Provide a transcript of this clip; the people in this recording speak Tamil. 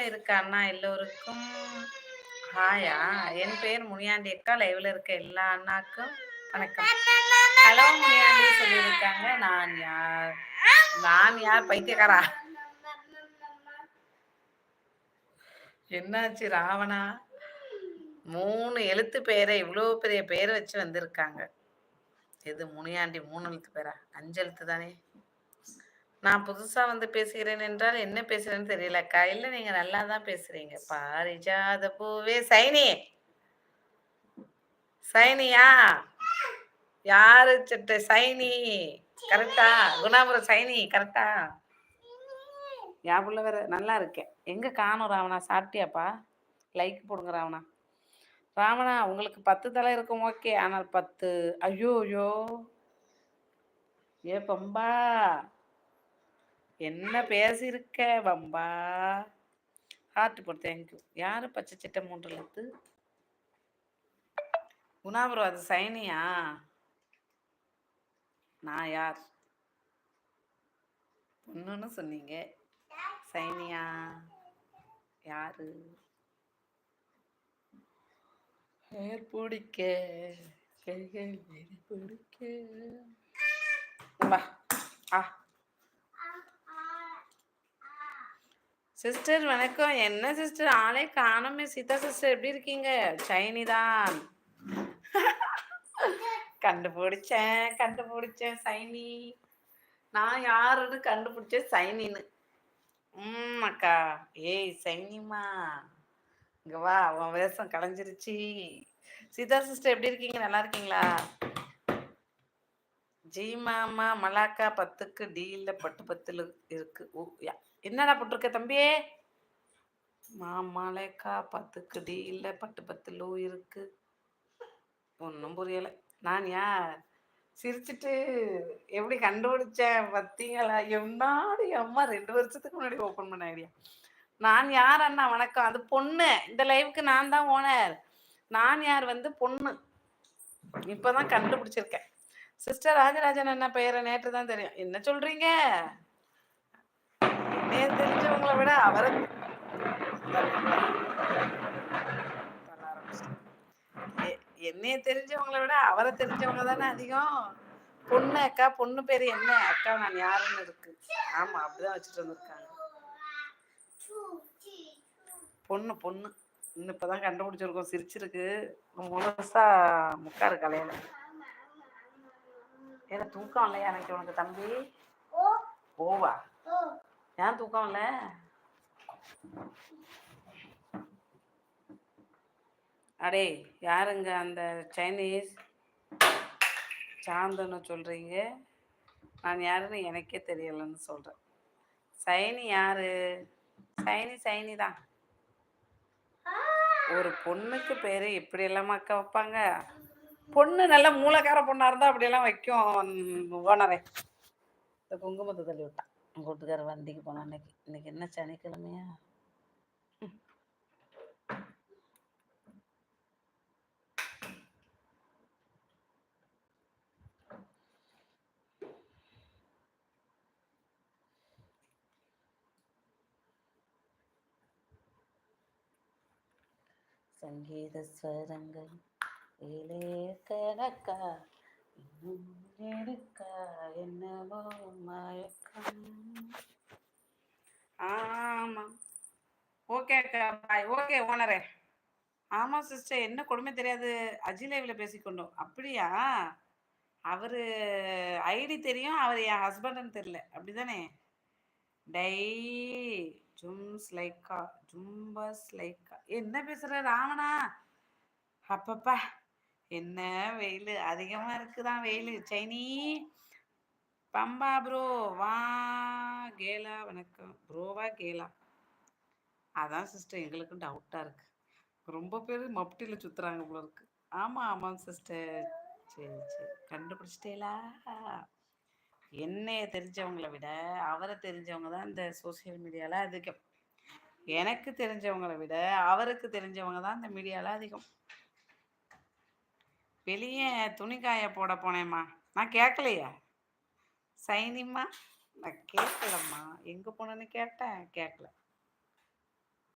இருக்க அண்ணா எல்லோருக்கும் ஹாயா. என் பேர் முனியாண்டி அக்கா. லைவ்ல இருக்க எல்லா அண்ணாக்கும் வணக்கம். ஹலோ முனியாண்டி சொல்லியிருக்காங்க. நான் யார் பைத்தியக்காரா? என்னாச்சு ராவணா? 3 எழுத்து பேரை இவ்வளோ பெரிய பேரை வச்சு வந்திருக்காங்க. எது முனியாண்டி 3 எழுத்து பேரா? 5 எழுத்து தானே. நான் புதுசா வந்து பேசுகிறேன் என்றால் என்ன பேசுறேன்னு தெரியலக்கா. இல்ல நீங்க நல்லா தான் பேசுறீங்க. பாரிஜாத பூவே சைனியா? யாரு சட்டை சைனி? கரெக்டா? குணாபுரம் சைனி கரெக்டா? புள்ள வேற நல்லா இருக்கேன். எங்க காணும் ராவணா? சாப்பிட்டியாப்பா? லைக் போடுங்க ராவணா. ராவணா உங்களுக்கு 10 தலை இருக்கும் ஓகே. ஆனால் 10 ஐயோ ஐயோ ஏ பம்பா என்ன பேசியிருக்க பம்பா? ஹார்ட் போட்டு தேங்க்யூ. யாரு பச்சை சிட்டை 3 எழுத்து? குணாபுரம் அது சைனியா? நான் யார்? பொண்ணுன்னு சொன்னீங்க. சைனியா யாரு? பேர் பிடிக்க கைகள் பிடிக்க வா. ஆ சிஸ்டர் வணக்கம். என்ன சிஸ்டர் ஆளே காணோமே. சீதா சிஸ்டர் எப்படி இருக்கீங்க? சைனி தான். கண்டுபிடிச்சேன் சைனி. நான் யாருன்னு கண்டுபிடிச்சேன் சைனின்னு. அக்கா. ஏய் சைனிமா இங்க வா. உன் வேஷம் கலைஞ்சிருச்சு. சீதா சிஸ்டர் எப்படி இருக்கீங்க? நல்லா இருக்கீங்களா? ஜி மாமா மலாக்கா 10க்கு டி இல்ல பட்டு 10 இருக்கு. என்னடா போட்டிருக்க தம்பியே? மாமலேக்கா 10க்கு டி இல்ல பட்டு 10 இருக்கு. ஒன்றும் புரியலை. நான் யார்? சிரிச்சுட்டு எப்படி கண்டுபிடிச்சேன் பார்த்தீங்களா? என்னாடி அம்மா 2 வருஷத்துக்கு முன்னாடி ஓப்பன் பண்ண ஐடியா. நான் யார் அண்ணா வணக்கம். அது பொண்ணு. இந்த லைவுக்கு நான் தான் ஓனர். நான் யார் வந்து பொண்ணு. இப்போதான் கண்டுபிடிச்சிருக்கேன். சிஸ்டர் ராஜராஜன் அண்ணா பெயரை நேற்று தான் தெரியும். என்ன சொல்றீங்க? என்னைய தெரிஞ்சவங்களை விட அவரை என்னைய தெரிஞ்சவங்களை விட அவரை தெரிஞ்சவங்க தானே அதிகம். பொண்ணு அக்கா. பொண்ணு பேரு என்ன அக்கா? நான் யாருன்னு இருக்கு. ஆமா அப்படிதான் வச்சுட்டு வந்திருக்காங்க. பொண்ணு இன்னும் இப்பதான் கண்டுபிடிச்சிருக்கோம். சிரிச்சிருக்கு. முழுசா முக்காரு கலையில. ஏன்னா தூக்கம் இல்லையா எனக்கு உனக்கு தம்பி? ஓவா ஏன் தூக்கம் இல்லை? அடே யாருங்க அந்த சைனீஸ் சாந்தன்னு சொல்றீங்க? நான் யாருன்னு எனக்கே தெரியலன்னு சொல்றேன். சைனி யாரு? சைனி தான். ஒரு பொண்ணுக்கு பேரு இப்படி எல்லாம் அக்கா வைப்பாங்க? பொண்ணு நல்ல மூளைக்கார பொண்ணா இருந்தா அப்படியெல்லாம் வைக்கும் ஓனரே. இந்த குங்குமத்தை தள்ளி விட்டான் உங்க வீட்டுக்கார வண்டிக்கு போனா. இன்னைக்கு என்ன சனிக்கிழமையா? சங்கீத ஸ்வரங்கள் ஏழே கணக்கா இன்னும் இருக்கா என்னவோ மயக்கம். ஆமா ஓகே அக்கா பாய். ஓகே ஓனரே. ஆமா சிஸ்டர் என்ன கொடுமை தெரியாது. அஜிலேவில் பேசிக்கொண்டோம். அப்படியா? அவரு ஐடி தெரியும். அவர் என் ஹஸ்பண்ட்னு தெரியல. அப்படிதானே? டை ஜும்ஸ் லைக்கா என்ன பேசுற ராவணா? அப்பப்பா என்ன வெயில் அதிகமா இருக்குதான். வெயில் சைனி பம்பா ப்ரோ வா கேலா. வணக்கம் ப்ரோவா கேலா? அதான் சிஸ்டர் எங்களுக்கும் டவுட்டா இருக்கு. ரொம்ப பேர் மப்டியில் சுத்துறாங்க போல இருக்கு. ஆமாம் சிஸ்டர். சரி கண்டுபிடிச்சிட்டேலா? என்னைய தெரிஞ்சவங்களை விட அவரை தெரிஞ்சவங்க தான் இந்த சோசியல் மீடியால அதிகம். எனக்கு தெரிஞ்சவங்களை விட அவருக்கு தெரிஞ்சவங்க தான் இந்த மீடியால அதிகம். வெளியே துணிக்காய போட போனேம்மா. நான் கேட்கலையா சைனிம்மா? நான் கேட்கலம்மா. எங்கே போனேன்னு கேட்டேன். கேட்கல.